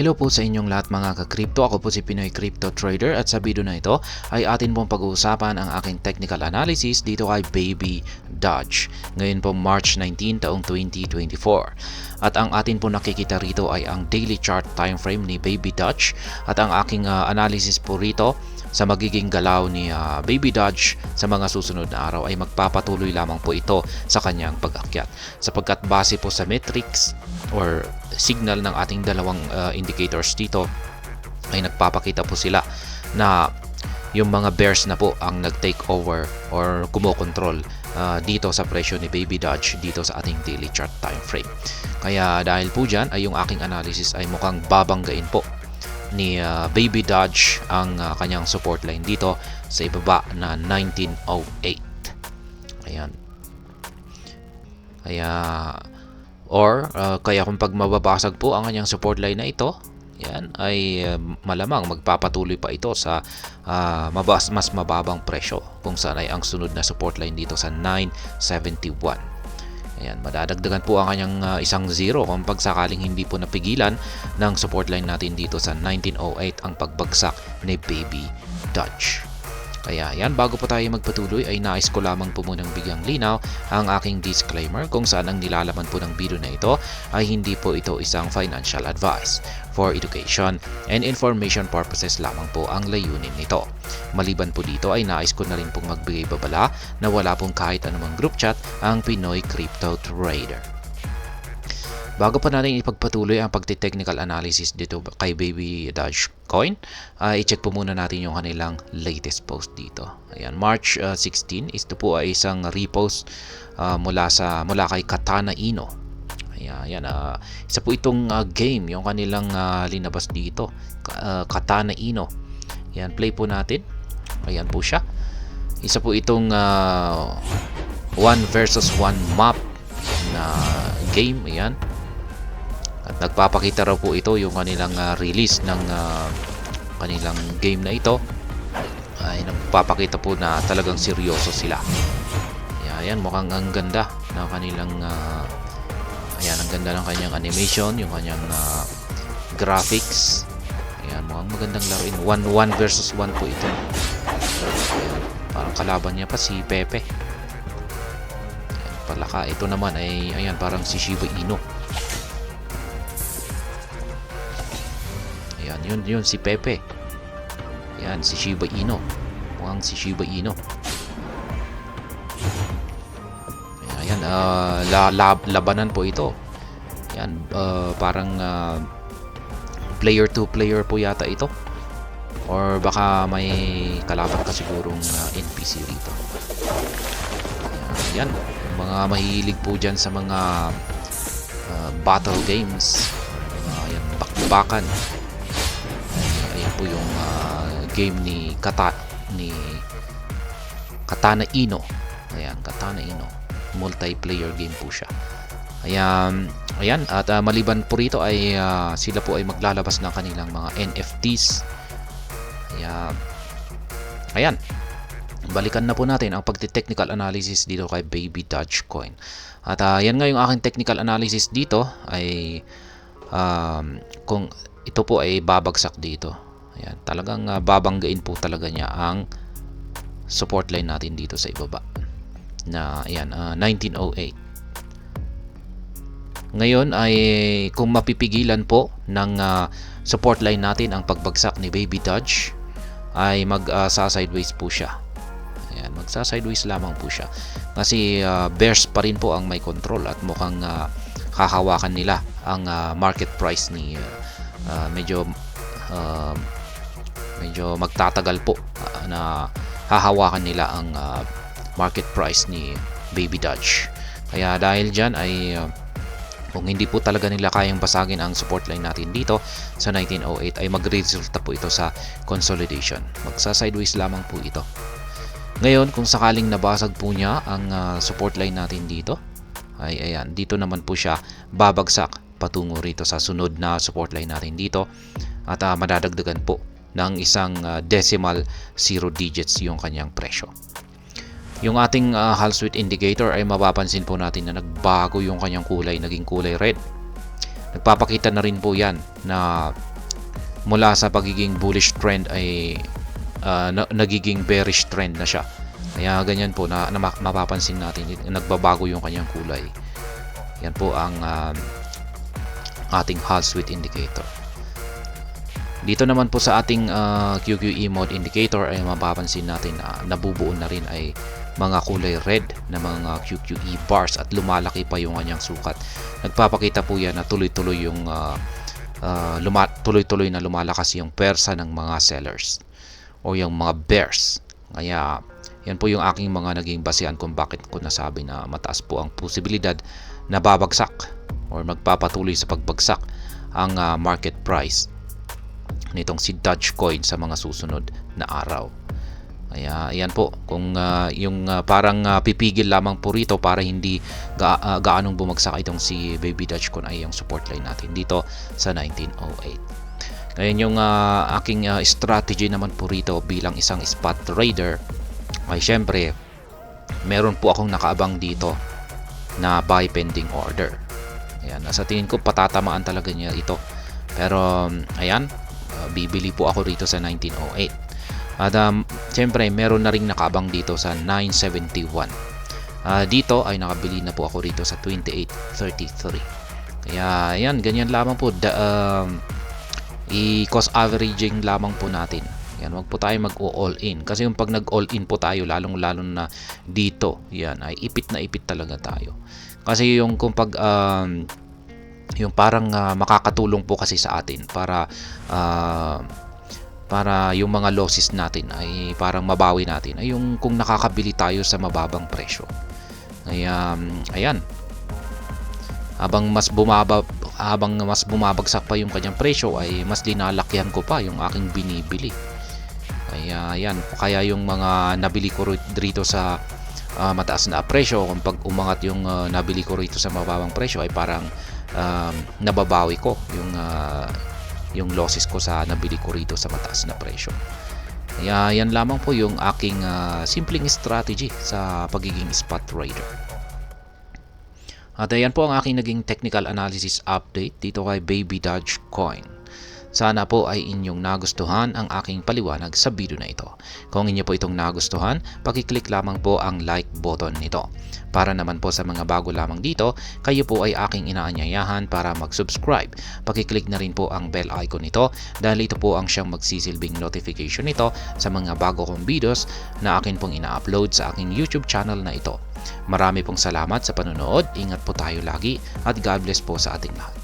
Hello po sa inyong lahat mga ka-crypto. Ako po si Pinoy Crypto Trader at sa video na ito ay atin pong pag-uusapan ang aking technical analysis dito kay Baby Doge. Ngayon po March 19 taong 2024. At ang atin po nakikita rito ay ang daily chart time frame ni Baby Doge at ang aking analysis po rito sa magiging galaw ni Baby Doge sa mga susunod na araw ay magpapatuloy lamang po ito sa kanyang pag-akyat. Sapagkat base po sa metrics or signal ng ating dalawang indicators dito ay nagpapakita po sila na yung mga bears na po ang nag-take over or kumokontrol dito sa presyo ni Baby Doge dito sa ating daily chart time frame. Kaya dahil po dyan ay yung aking analysis ay mukhang babanggain po ni Baby Doge ang kanyang support line dito sa ibaba na 1908. Ayan. Kaya kung pag mababasag po ang kanyang support line na ito, yan ay malamang magpapatuloy pa ito sa mas mababang presyo kung saan ay ang sunod na support line dito sa 971. Ayan, madadagdagan po ang kanyang isang zero kung pagsakaling hindi po napigilan ng support line natin dito sa 1908 ang pagbagsak ni Baby Doge. Kaya yan, bago po tayo magpatuloy ay nais ko lamang po munang bigyang linaw ang aking disclaimer kung saan ang nilalaman po ng video na ito ay hindi po ito isang financial advice. For education and information purposes lamang po ang layunin nito. Maliban po dito ay nais ko na rin pong magbigay babala na wala pong kahit anumang group chat ang Pinoy Crypto Trader. Bago pa natin ipagpatuloy ang pagti-technical analysis dito kay Baby Doge Coin, i-check po muna natin yung kanilang latest post dito. Ayan, March 16, ito po ay isang repost mula kay Katana Ino. Ayan, isa po itong game yung kanilang linabas dito, Katana Ino. Ayan, play po natin. Ayan po siya. Isa po itong 1 versus 1 map na game. Ayan. At nagpapakita raw po ito yung kanilang release ng kanilang game na ito. Ay nagpapakita po na talagang seryoso sila. Ayan, mukhang ang ganda ng kanilang ayan, ang ganda ng kanyang animation, yung kanyang graphics. Ayan, mukhang magandang laruin. 1 versus 1 po ito. Ayan, parang kalaban niya pa si Pepe. Ayan, palaka. Ito naman ay ayan, parang si Shiba Inu. Ayan, yun si Pepe. Ayan, si Shiba Inu. Mukhang si Shiba Inu. Ayan, labanan po ito. Ayan, parang player to player po yata ito. Or baka may kalaban ka sigurong NPC rito. Ayan, mga mahilig po dyan sa mga battle games. Ayan, bakbakan. Ayan po yung game ni Katana Ino. Ayan, Katana Ino. Multiplayer game po siya. Ayan, at maliban po rito ay sila po ay maglalabas ng kanilang mga NFTs. Ayan. Balikan na po natin ang pagti-technical analysis dito kay Baby Doge Coin. At yan nga yung aking technical analysis dito ay kung ito po ay babagsak dito. Ayan, talagang babanggain po talaga niya ang support line natin dito sa ibaba na ayan, 1908. Ngayon ay kung mapipigilan po ng support line natin ang pagbagsak ni Baby Doge ay magsa-sideways po siya. Ayan, magsa-sideways lamang po siya. Kasi bears pa rin po ang may control at mukhang hahawakan nila ang market price ni medyo magtatagal po na hahawakan nila ang market price ni Baby Doge. Kaya dahil dyan ay kung hindi po talaga nila kayang basagin ang support line natin dito sa 1908 ay magre-resulta po ito sa consolidation. Magsa-sideways lamang po ito. Ngayon, kung sakaling nabasag po niya ang support line natin dito, ay ayan, dito naman po siya babagsak patungo rito sa sunod na support line natin dito at madadagdagan po ng isang decimal 0 digits yung kanyang presyo. Yung ating Hall Street indicator ay mapapansin po natin na nagbago yung kanyang kulay, naging kulay red. Nagpapakita na rin po yan na mula sa pagiging bullish trend ay nagiging bearish trend na siya. Kaya ganyan po na mapapansin natin, nagbabago yung kanyang kulay. Yan po ang ating Hall Sweet Indicator. Dito naman po sa ating QQE mode indicator ay mapapansin natin na nabubuo na rin ay mga kulay red na mga QQE bars at lumalaki pa yung kanyang sukat. Nagpapakita po yan na tuloy-tuloy yung tuloy-tuloy na lumalakas yung persa ng mga sellers o yung mga bears. Kaya yan po yung aking mga naging basehan kung bakit ko nasabi na mataas po ang posibilidad na babagsak or magpapatuloy sa pagbagsak ang market price nitong si Dogecoin sa mga susunod na araw. Kaya ayan po, kung parang pipigil lamang po rito para hindi gaanong bumagsak itong si Baby Dogecoin ay yung support line natin dito sa 1908. Ngayon yung aking strategy naman po rito bilang isang spot trader ay syempre meron po akong nakaabang dito na buy pending order. Ayan, sa tingin ko patatamaan talaga niya ito. Pero ayan, bibili po ako rito sa 1908. At syempre meron na ring nakaabang dito sa 971. Dito ay nakabili na po ako rito sa 2833. Kaya ayan, ganyan lamang po. I-cost averaging lamang po natin. Yan, wag po tayo mag-all in. Kasi yung pag nag-all in po tayo, lalong-lalo na dito, yan, ay ipit na ipit talaga tayo. Kasi yung kung pag yung parang makakatulong po kasi sa atin para yung mga losses natin ay parang mabawi natin ay yung kung nakakabili tayo sa mababang presyo. Kaya ayan, habang mas bumabagsak pa yung kanyang presyo ay mas linalakihan ko pa yung aking binibili. Kaya ayan, kaya yung mga nabili ko rito sa mataas na presyo, kung pag umangat yung nabili ko rito sa mababang presyo ay parang nababawi ko yung losses ko sa nabili ko rito sa mataas na presyo. Kaya yan lamang po yung aking simpleng strategy sa pagiging spot trader. At ayan po ang aking naging technical analysis update dito kay Baby Dogecoin. Sana po ay inyong nagustuhan ang aking paliwanag sa video na ito. Kung inyo po itong nagustuhan, pakiclick lamang po ang like button nito. Para naman po sa mga bago lamang dito, kayo po ay aking inaanyayahan para mag-subscribe. Pakiclick na rin po ang bell icon nito dahil ito po ang siyang magsisilbing notification nito sa mga bago kong videos na akin pong ina-upload sa aking YouTube channel na ito. Marami pong salamat sa panonood, ingat po tayo lagi at God bless po sa ating lahat.